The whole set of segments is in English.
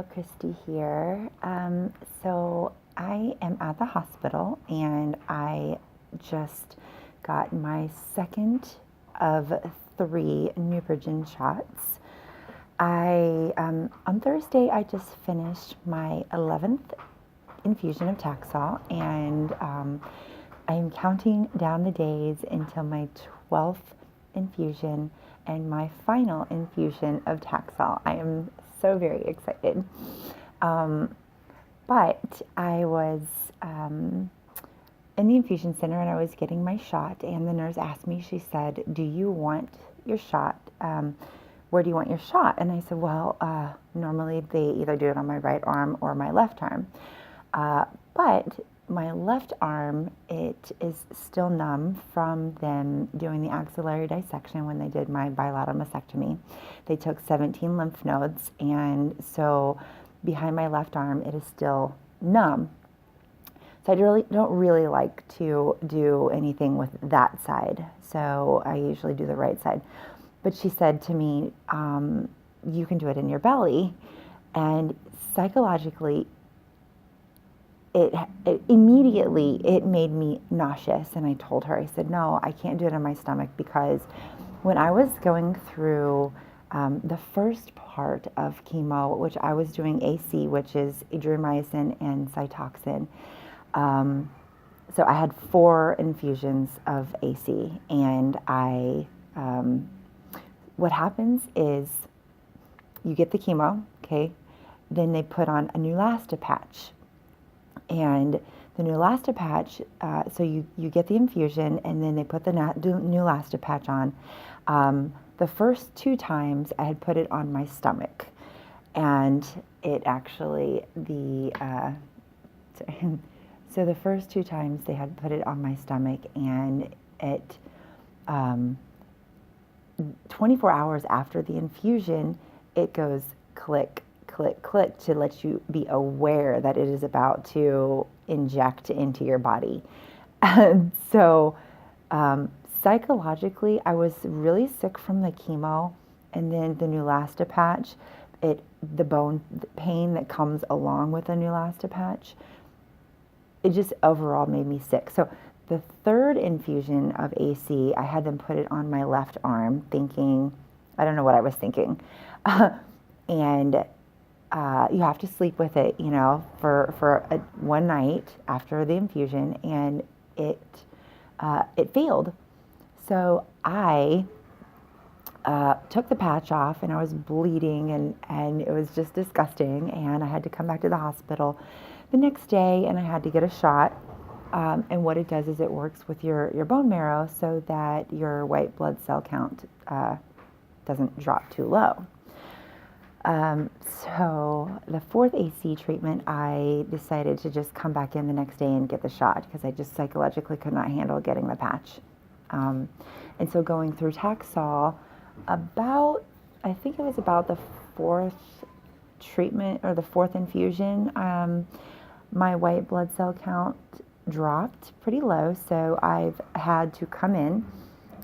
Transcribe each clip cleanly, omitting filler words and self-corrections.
Hello, Christy here. So I am at the hospital and I just got my second of 3 Neupogen shots. On Thursday, I just finished my 11th infusion of Taxol, and I'm counting down the days until my 12th infusion and my final infusion of Taxol. I am so very excited. But I was in the infusion center and I was getting my shot, and the nurse asked me, she said, "Do you want your shot? Where do you want your shot?" And I said, well, normally they either do it on my right arm or my left arm. But my left arm, it is still numb from them doing the axillary dissection when they did my bilateral mastectomy. They took 17 lymph nodes, and so behind my left arm, it is still numb. So I don't really like to do anything with that side. So I usually do the right side. But she said to me, you can do it in your belly. And psychologically, it immediately made me nauseous, and I told her, I said, no, I can't do it in my stomach, because when I was going through the first part of chemo, which I was doing AC, which is adriamycin and Cytoxan, so I had 4 infusions of AC, and what happens is you get the chemo, okay, then they put on a Neulasta patch. And the Neulasta patch, so you get the infusion, and then they put the Neulasta patch on. The first 2 times I had put it on my stomach, and it actually, so the first 2 times they had put it on my stomach, and it, 24 hours after the infusion, it goes click, click, click to let you be aware that it is about to inject into your body. And so psychologically, I was really sick from the chemo, and then the Neulasta patch, the bone pain that comes along with the Neulasta patch, it just overall made me sick. So the 3rd infusion of AC, I had them put it on my left arm, thinking, I don't know what I was thinking. And you have to sleep with it, for one night after the infusion, and it failed. So I took the patch off, and I was bleeding, and it was just disgusting, and I had to come back to the hospital the next day, and I had to get a shot. And what it does is it works with your bone marrow so that your white blood cell count doesn't drop too low. So the 4th AC treatment, I decided to just come back in the next day and get the shot, because I just psychologically could not handle getting the patch. And so going through Taxol, I think it was about the 4th treatment or the 4th infusion, my white blood cell count dropped pretty low, so I've had to come in.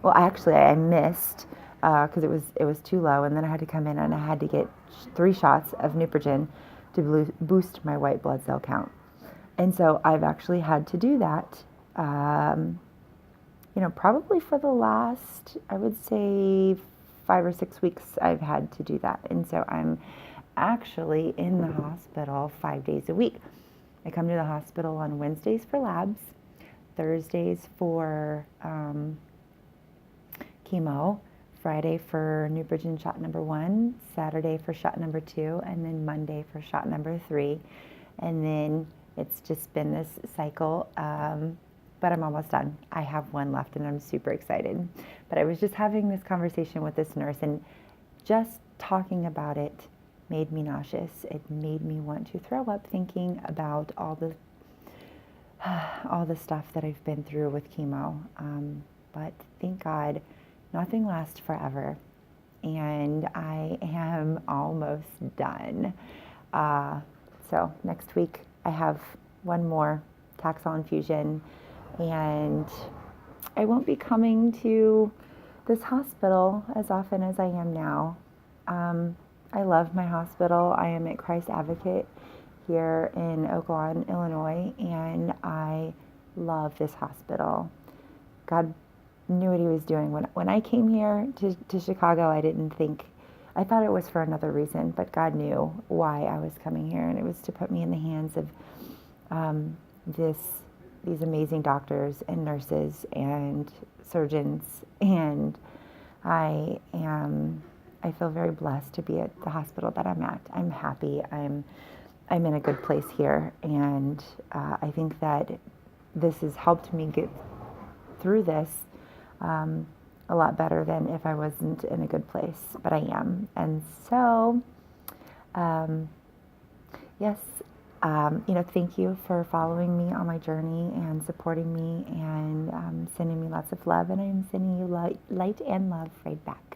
Well, actually, I missed because it was too low, and then I had to come in and I had to get 3 shots of Neupogen to boost my white blood cell count. And so I've actually had to do that, probably for the last, I would say, 5 or 6 weeks I've had to do that. And so I'm actually in the hospital 5 days a week. I come to the hospital on Wednesdays for labs, Thursdays for chemo, Friday for Neupogen shot number 1, Saturday for shot number 2, and then Monday for shot number 3. And then it's just been this cycle, but I'm almost done. I have 1 left, and I'm super excited. But I was just having this conversation with this nurse, and just talking about it made me nauseous. It made me want to throw up, thinking about all the stuff that I've been through with chemo. But thank God, nothing lasts forever, and I am almost done. So next week I have 1 more Taxol infusion, and I won't be coming to this hospital as often as I am now. I love my hospital. I am at Christ Advocate here in Oak Lawn, Illinois, and I love this hospital. God knew what he was doing. When I came here to Chicago, I thought it was for another reason, but God knew why I was coming here, and it was to put me in the hands of um, these amazing doctors and nurses and surgeons, and I am I feel very blessed to be at the hospital that I'm at. I'm happy. I'm in a good place here, and I think that this has helped me get through this um, a lot better than if I wasn't in a good place, but I am. And so, um, yes, thank you for following me on my journey and supporting me and sending me lots of love, and I'm sending you light and love right back.